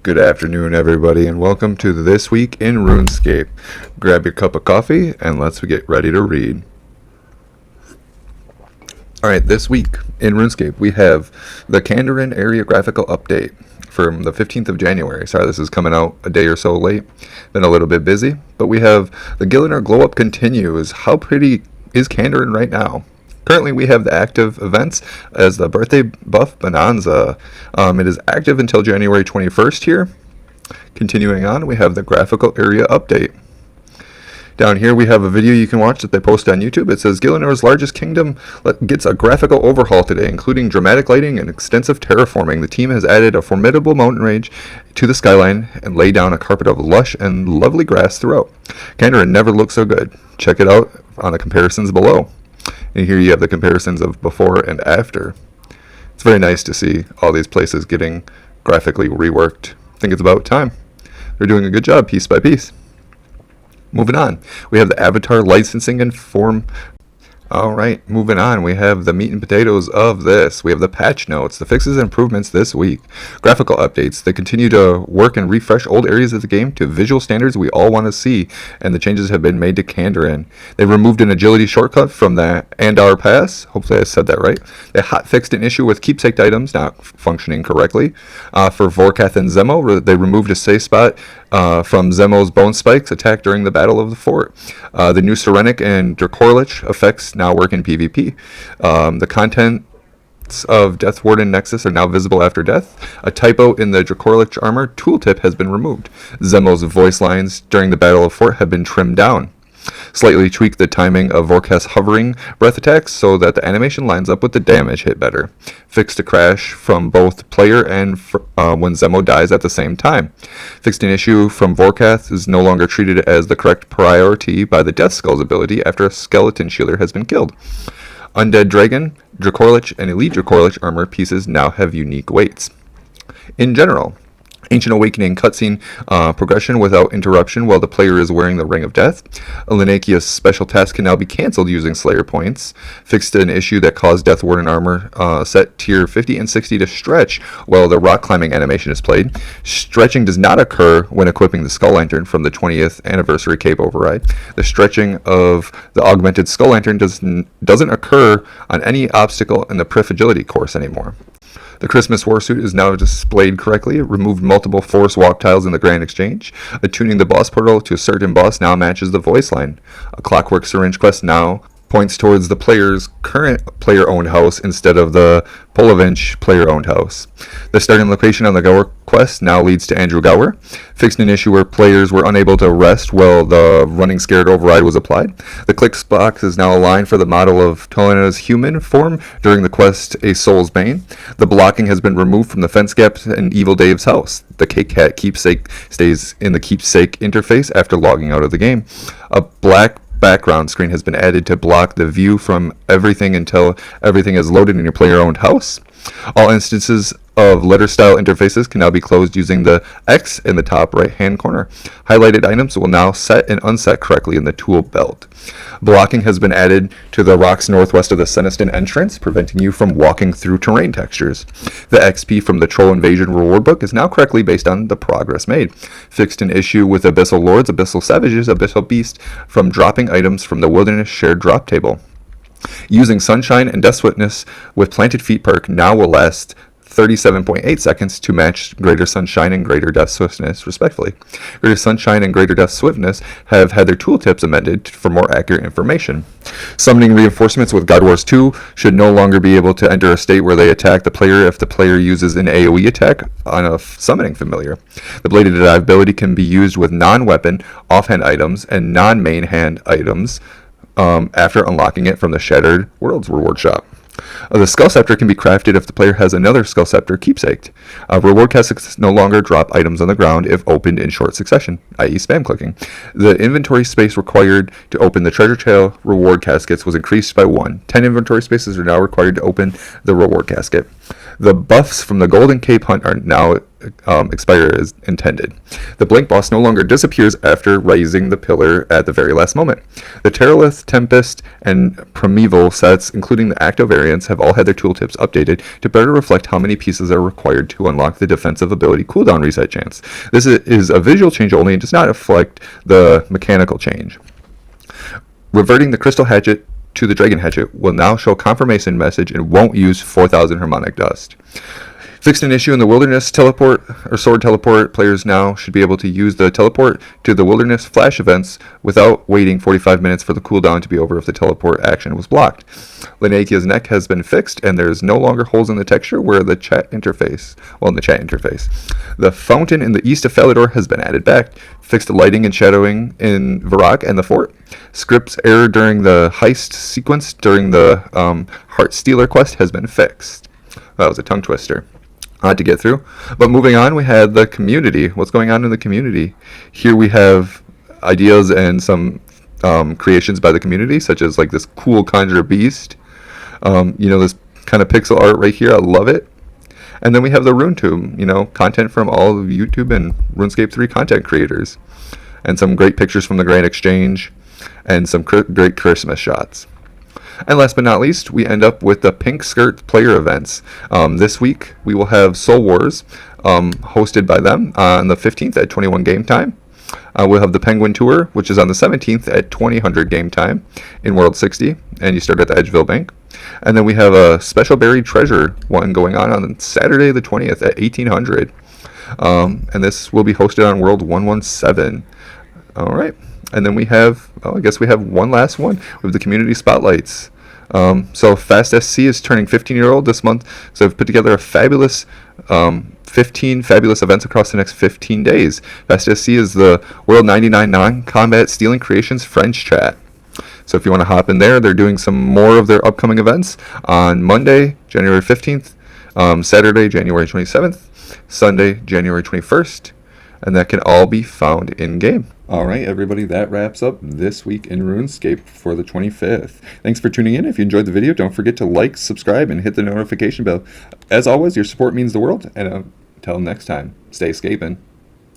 Good afternoon, everybody, and welcome to This Week in RuneScape. Grab your cup of coffee, and let's get ready to read. Alright, this week in RuneScape, we have the Kandarin Area Graphical update from the 15th of January. Sorry, this is coming out a day or so late. Been a little bit busy, but we have the Gielinor Glow Up continues. How pretty is Kandarin right now? Currently, we have the active events as the Birthday Buff Bonanza. It is active until January 21st here. Continuing on, we have the graphical area update. Down here, we have a video you can watch that they post on YouTube. It says, Gielinor's largest kingdom gets a graphical overhaul today, including dramatic lighting and extensive terraforming. The team has added a formidable mountain range to the skyline and laid down a carpet of lush and lovely grass throughout. Kandarin never looked so good. Check it out on the comparisons below. And here you have the comparisons of before and after. It's very nice to see all these places getting graphically reworked. I think it's about time. They're doing a good job piece by piece. Moving on, we have the avatar licensing and form. Alright, moving on, we have the meat and potatoes of this. We have the patch notes, the fixes and improvements this week. Graphical updates, they continue to work and refresh old areas of the game to visual standards we all want to see, and the changes have been made to Kandarin. They removed an agility shortcut from the Andar Pass, hopefully I said that right. They hotfixed an issue with keepsake items not functioning correctly. For Vorkath and Zemo, they removed a safe spot from Zemo's Bone Spikes attack during the Battle of the Fort. The new Serenic and Dracorlich effects now work in PvP. The contents of Death Warden Nexus are now visible after death. A typo in the Dracorlich armor tooltip has been removed. Zemo's voice lines during the Battle of Fort have been trimmed down. Slightly tweak the timing of Vorkath's hovering breath attacks so that the animation lines up with the damage hit better. Fixed a crash from both player and when Zemo dies at the same time. Fixed an issue from Vorkath is no longer treated as the correct priority by the Death Skulls ability after a skeleton shielder has been killed. Undead Dragon, Dracorlich, and Elite Dracorlich armor pieces now have unique weights. In general, Ancient Awakening cutscene progression without interruption while the player is wearing the Ring of Death. A Linakia's special task can now be cancelled using Slayer points. Fixed an issue that caused Death Warden armor set tier 50 and 60 to stretch while the rock climbing animation is played. Stretching does not occur when equipping the Skull Lantern from the 20th anniversary cape override. The stretching of the augmented Skull Lantern doesn't occur on any obstacle in the Prif Agility course anymore. The Christmas Warsuit is now displayed correctly. It removed multiple force walk tiles in the Grand Exchange. Attuning the boss portal to a certain boss now matches the voice line. A Clockwork Syringe quest now points towards the player's current player-owned house instead of the Polovinch player-owned house. The starting location on the Gower quest now leads to Andrew Gower. Fixed an issue where players were unable to rest while the Running Scared override was applied. The clicks box is now aligned for the model of Tolana's human form during the quest A Soul's Bane. The blocking has been removed from the fence gaps in Evil Dave's house. The Cake Cat keepsake stays in the keepsake interface after logging out of the game. A black background screen has been added to block the view from everything until everything is loaded in your player-owned house. All instances of letter-style interfaces can now be closed using the X in the top right-hand corner. Highlighted items will now set and unset correctly in the tool belt. Blocking has been added to the rocks northwest of the Seniston entrance, preventing you from walking through terrain textures. The XP from the Troll Invasion reward book is now correctly based on the progress made. Fixed an issue with Abyssal Lords, Abyssal Savages, Abyssal Beast from dropping items from the Wilderness Shared Drop Table. Using Sunshine and Death Swiftness with Planted Feet perk now will last 37.8 seconds to match Greater Sunshine and Greater Death Swiftness, respectively. Greater Sunshine and Greater Death Swiftness have had their tooltips amended for more accurate information. Summoning reinforcements with God Wars 2 should no longer be able to enter a state where they attack the player if the player uses an AoE attack on a summoning familiar. The Bladed Dive ability can be used with non-weapon, offhand items, and non-main hand items after unlocking it from the Shattered Worlds reward shop. The Skull Scepter can be crafted if the player has another Skull Scepter keepsaked. Reward caskets no longer drop items on the ground if opened in short succession, i.e. spam clicking. The inventory space required to open the Treasure Trail reward caskets was increased by 1. 10 inventory spaces are now required to open the reward casket. The buffs from the Golden Cape Hunt are now expire as intended. The Blink boss no longer disappears after raising the pillar at the very last moment. The Terralith, Tempest, and Primeval sets, including the Acto variants, have all had their tooltips updated to better reflect how many pieces are required to unlock the defensive ability cooldown reset chance. This is a visual change only and does not affect the mechanical change. Reverting the Crystal Hatchet to the Dragon Hatchet will now show confirmation message and won't use 4,000 Harmonic Dust. Fixed an issue in the Wilderness teleport or Sword teleport. Players now should be able to use the teleport to the Wilderness flash events without waiting 45 minutes for the cooldown to be over if the teleport action was blocked. Linnetia's neck has been fixed, and there's no longer holes in the texture where the chat interface. The fountain in the east of Falador has been added back. Fixed lighting and shadowing in Varrock and the fort. Script's error during the heist sequence during the Heart Stealer quest has been fixed. That was a tongue twister. To get through. But moving on, we had the community. What's going on in the community? Here we have ideas and some creations by the community, such as like this cool Conjure Beast. This kind of pixel art right here. I love it. And then we have the RuneTube, content from all of YouTube and RuneScape 3 content creators. And some great pictures from the Grand Exchange and some great Christmas shots. And last but not least, we end up with the Pink Skirt player events. This week, we will have Soul Wars hosted by them on the 15th at 21 game time. We'll have the Penguin Tour, which is on the 17th at 2000 game time in World 60, and you start at the Edgeville Bank. And then we have a special buried treasure one going on Saturday the 20th at 1800. And this will be hosted on World 117. All right. And then we have, I guess we have one last one with the community spotlights. So Fast SC is turning 15-year-old this month. So I've put together a fabulous 15 fabulous events across the next 15 days. Fast SC is the World 99 Non-Combat Stealing Creations French chat. So if you want to hop in there, they're doing some more of their upcoming events on Monday, January 15th, Saturday, January 27th, Sunday, January 21st. And that can all be found in-game. All right, everybody, that wraps up this week in RuneScape for the 25th. Thanks for tuning in. If you enjoyed the video, don't forget to like, subscribe, and hit the notification bell. As always, your support means the world. And until next time, stay scaping.